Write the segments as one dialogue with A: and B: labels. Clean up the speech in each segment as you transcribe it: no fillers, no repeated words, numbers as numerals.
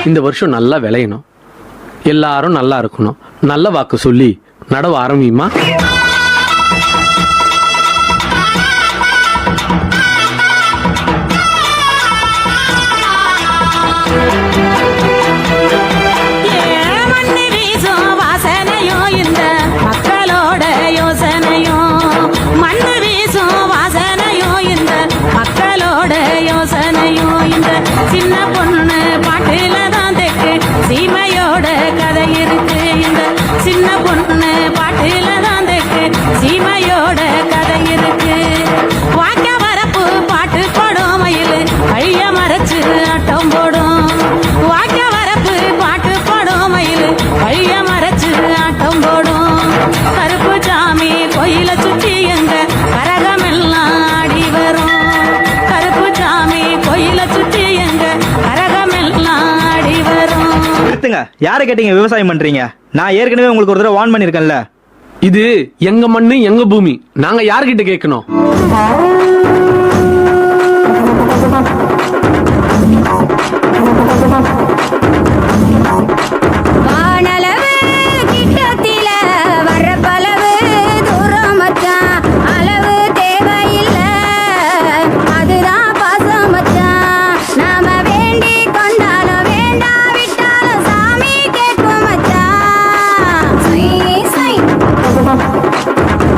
A: இந்த வருஷம் நல்லா விளையணும், எல்லாரும் நல்லா இருக்கணும். நல்ல வாக்கு சொல்லி நடவு ஆரம்பியுமா?
B: சின்ன பொண்ணு பாட்டுல தான் தெக்கு சீமையோட கதை இருக்கு. இந்த சின்ன பொண்ணு பாட்டுல தான் தெக்கு சீமையோட கதை இருக்கு. வாக்க வரப்பு பாட்டு போடும் மயில் வழிய மறைச்சு ஆட்டம் போடும். வாக்க வரப்பு பாட்டு போடும் மயில் வழிய மறைச்சு ஆட்டம் போடும். கருப்பு சாமி கோயில சுற்றி எங்க கரகமெல்லாம் ஆடி வரும். கருப்பு சாமி கோயில சுற்றி எங்க கரகமெல்லாம் ஆடி வரும்.
C: நிறுத்துங்க. யாரை கேட்டீங்க விவசாயம் பண்றீங்க? நான் ஏற்கனவே உங்களுக்கு ஒரு தடவை வார்ன் பண்ணிருக்கேன்ல.
A: இது எங்க மண்ணு எங்க பூமி, நாங்க யார்கிட்ட கேட்கணும்?
D: வானளவு கிட்டத்தில வரப்பளவு தூரம் மச்சான், அளவு தேவையில்லை, அதுதான் பாசம் மச்சான். நாம வேண்டி கொண்டாலும் வேண்டாவிட்டாலும் சாமி கேட்கும் மச்சான். சை சை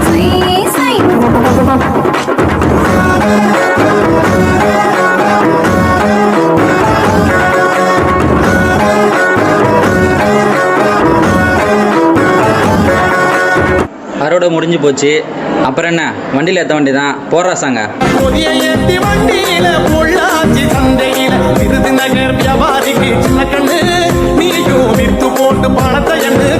D: சை சை.
E: அரோட முடிஞ்சு போச்சு. அப்புறம் என்ன, வண்டியில் ஏற்ற வண்டி தான் போடுறாசாங்க.
F: ஏத்தி வண்டியில பொள்ளாச்சி சந்தையில விருதுநகர் வியாபாரிக்கு சின்ன கண்ணு நீயும் வித்து போட்டு பணத்தை எண்ணு.